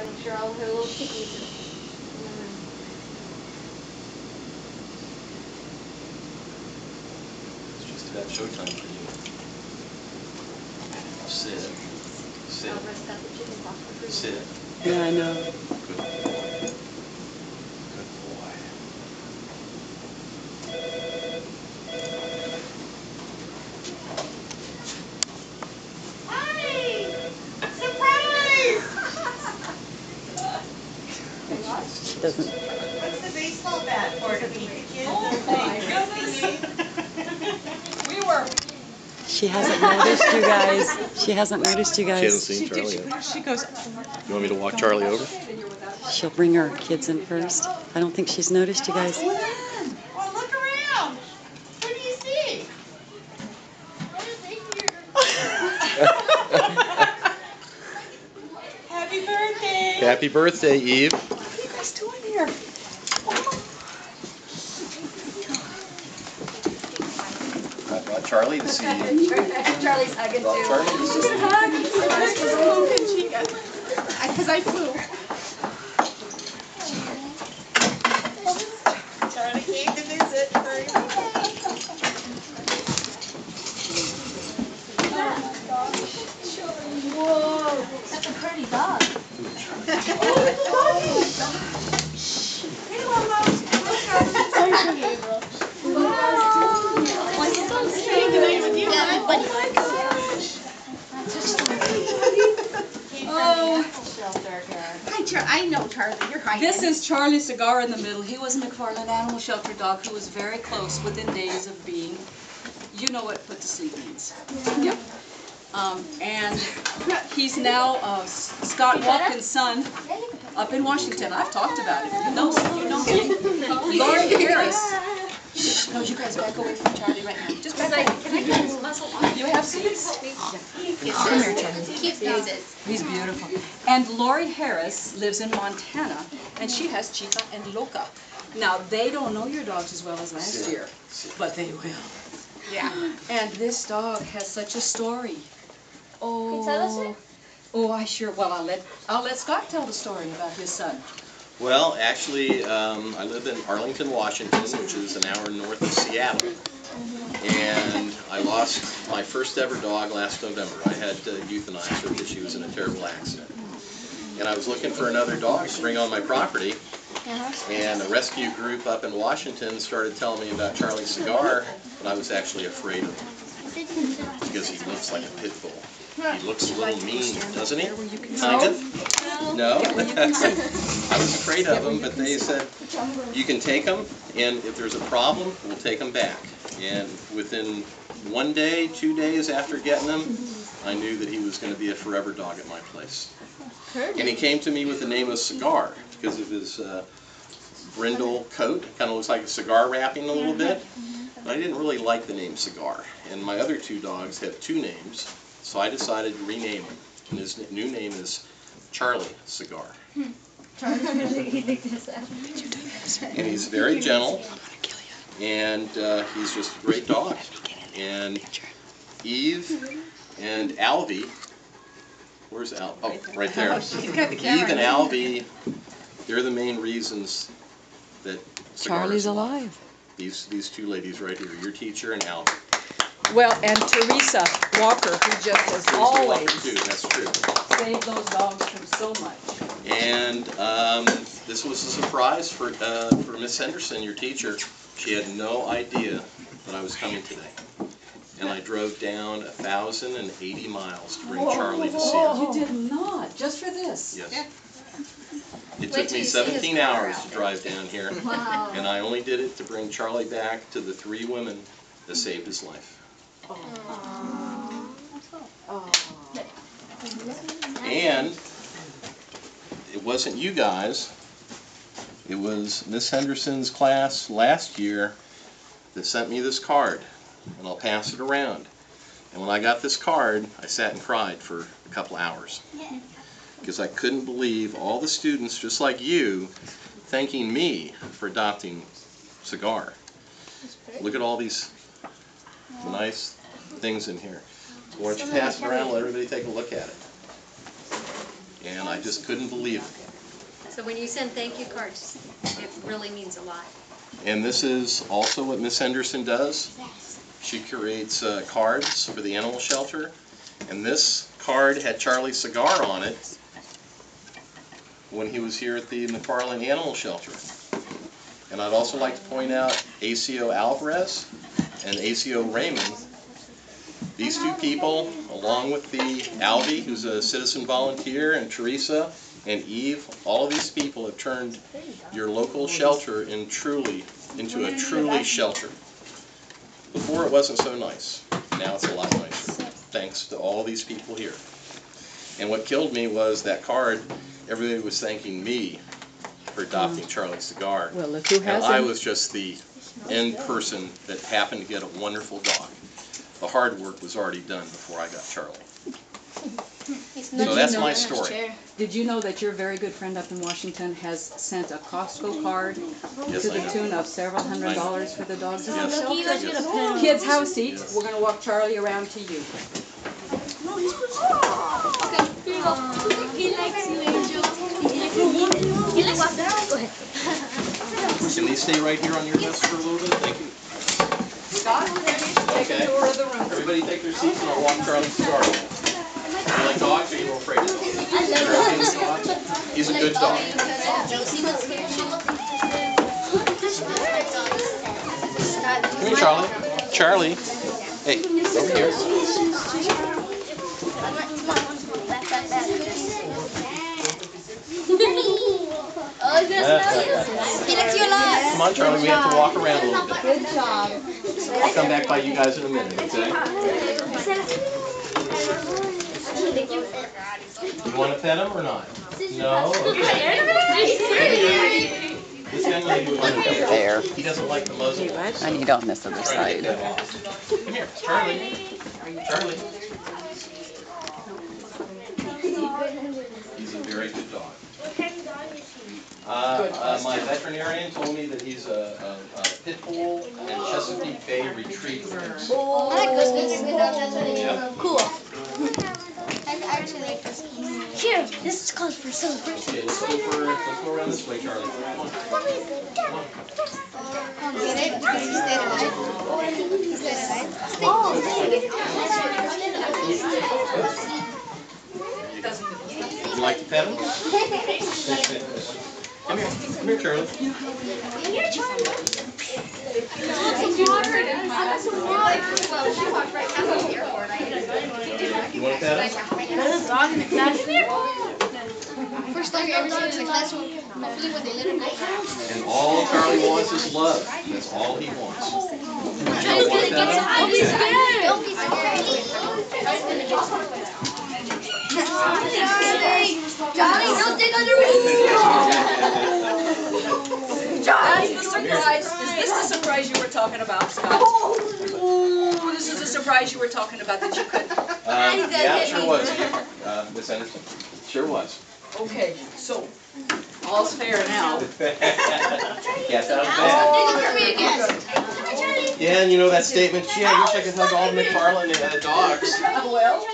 I'm sure all her little chickies. It's just about showtime for you. Sit. Sit. Alvarez got the chicken box for free. Sit. Yeah, I know. Good boy. Good boy. She doesn't. What's the baseball bat for to beat the kids? Oh my goodness! We were. She hasn't noticed you guys. She hasn't noticed you She hasn't guys. seen Charlie yet. She goes. You want me to walk Charlie over? She'll bring her kids in first. I don't think she's noticed you guys. Well, look around. What do you see? Happy birthday. Happy birthday, Eve. What are you guys doing here? Brought Charlie to see you. Charlie's hugging Brought too. Charlie to see you. Because I flew. Charlie came to visit for your Whoa, that's a pretty dog. I know Charlie, you're hiding. This is Charlie Cigar in the middle. He was a McFarland Animal Shelter dog who was very close within days of being, you know what put to sleep means. Yep. And he's now Scott Watkins' son up in Washington. I've talked about him. You know him. Lori Harris. Shh, no, you guys back away from Charlie right now. Just back away. Can I get his muscle on? You have seats? Come here, Charlie. Keep noses. He's beautiful. And Lori Harris lives in Montana, and she has Chica and Loca. Now, they don't know your dogs as well as last year, but they will. Yeah. And this dog has such a story. Oh, Can you tell us it? Oh, I sure. Well, I'll let Scott tell the story about his son. Well, actually, I live in Arlington, Washington, which is an hour north of Seattle. And I lost my first ever dog last November. I had to euthanize her because she was in a terrible accident. And I was looking for another dog to bring on my property. And a rescue group up in Washington started telling me about Charlie Cigar, but I was actually afraid of him because he looks like a pit bull. He looks a little mean, doesn't he? Kind of? No? I was afraid of him, but they said, you can take him, and if there's a problem, we'll take him back. And within 1 day, 2 days after getting him, I knew that he was going to be a forever dog at my place. And he came to me with the name of Cigar because of his brindle coat. Kind of looks like a cigar wrapping a little bit. But I didn't really like the name Cigar. And my other two dogs have two names. So I decided to rename him, and his new name is Charlie Cigar. And he's very gentle, and he's just a great dog. And Eve and Alvy, where's Alvy? Oh, right there. Eve and Alvy, they're the main reasons that Cigar Charlie's is alive. These two ladies right here, your teacher and Alvy. Well, and Teresa Walker, who just has always Too, that's true. saved those dogs from so much. And this was a surprise for Miss Henderson, your teacher. She had no idea that I was coming today. And I drove down 1,080 miles to bring Charlie to see her. You did not, just for this. Yes. It took me 17 hours to drive down here. Wow. And I only did it to bring Charlie back to the 3 women that saved his life. And it wasn't you guys, it was Miss Henderson's class last year that sent me this card, and I'll pass it around. And when I got this card, I sat and cried for a couple hours because I couldn't believe all the students, just like you, thanking me for adopting Cigar. Look at all these nice things in here. Why don't you pass it around and let everybody take a look at it. and I just couldn't believe it. So when you send thank you cards, it really means a lot. And this is also what Miss Henderson does. She creates cards for the animal shelter, and this card had Charlie Cigar on it when he was here at the McFarland Animal Shelter. And I'd also like to point out ACO Alvarez and ACO Raymond. These two people, along with the Alvy, who's a citizen volunteer, and Teresa and Eve, all of these people have turned your local shelter into a truly shelter. Before it wasn't so nice. Now it's a lot nicer, thanks to all these people here. And what killed me was that card, everybody was thanking me for adopting Charlie Cigar. Well, look who And hasn't. I was just the end person that happened to get a wonderful dog. The hard work was already done before I got Charlie. So that's my story. Did you know that your very good friend up in Washington has sent a Costco card Yes, to I the know. tune of several $100s for the dogs? Yes. Kids, have a seat. We're going to walk Charlie around to you. He likes you, Angel. He likes you. Go ahead. Can these stay right here on your desk for a little bit? Thank you. Scott, take a tour of the room. Everybody take their seats and I'll walk Charlie Cigar. You like dogs or are you afraid of dogs? He's a good dog. Come here, Charlie. Charlie. Hey, over here. He likes you a lot. Come on, Charlie, we have to walk around a little bit. Good job. I'll come back by you guys in a minute, okay? You want to pet him or not? No? Okay. This young lady would like to pet him. There. He doesn't like the muzzle. I need on this other Trying to get side. that off. Come here, Charlie. Charlie. He's a very good dog. My veterinarian told me that he's a pit bull and Chesapeake Bay retriever. I like this. Yeah. Cool. I actually like this. Here, this is called for celebration. Okay, let's go around this way, Charlie. Come on. Come on. Get it? Because he stayed alive. He stayed alive. You like to pet him? Come here, Charlie. Here, Charlie. Well, she walked right past the airport. You want to pet him? There's a dog in the classroom. First dog I ever seen in the classroom. Hopefully when they let him go. And all Charlie wants is love. That's all he wants. You Charlie's don't gonna want get that? Don't be scared. Don't be scared. Charlie's gonna get Johnny, don't dig under That's the surprise. Is this the surprise you were talking about, Scott? Ooh, this is the surprise you were talking about that you could. Yeah, it sure was. Miss Anderson. Sure was. Okay, so all's fair now. Yes, that was Dig bad. under me again. Yeah, and you know that statement, gee, I wish I could hug all the McFarland dogs. Well,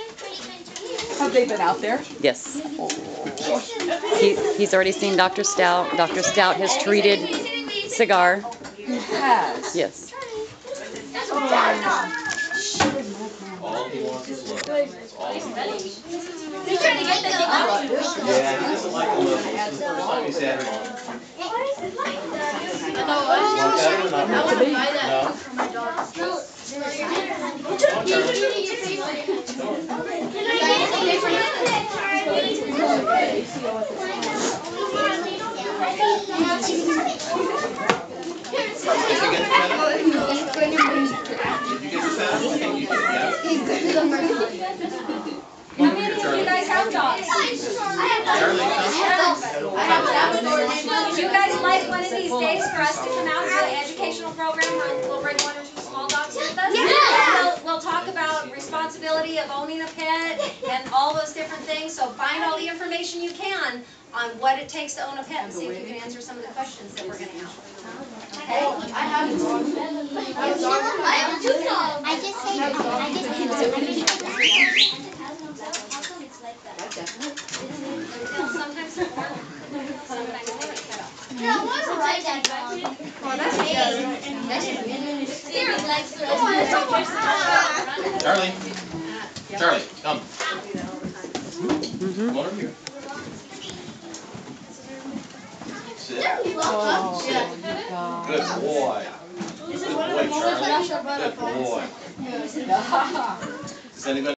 have they been out there? Yes. He's already seen Dr. Stout. Dr. Stout has treated Cigar. He has. Yes. All he wants is love. That's all he wants. He's trying to get them out. Yeah, he doesn't like the love. This is the first time he's had it on. Want that or not? I want to buy that No? for my dog. Come on, Charlie. Did you get the pet? Did you get the pet? I think you did, yeah. Come here, Charlie. You guys have dogs. Charlie, Would you guys like one of these days for us to come out to an educational program where we'll bring one or two small dogs with us? Yeah. We'll talk about responsibility of owning a pet and all those different things. So find all the information you can on what it takes to own a pet and see if you can answer some of the questions that we're going to have. Okay? I have a dog. I have two dogs. I just say that. I just say that. How come it's like that? Yeah, I want to ride that dog. Oh, that's good. That's good. Here, legs through. Oh, it's almost done. Charlie. Charlie, come. Come on over here. Sit. Good boy. Good boy, Charlie. Good boy. Is anybody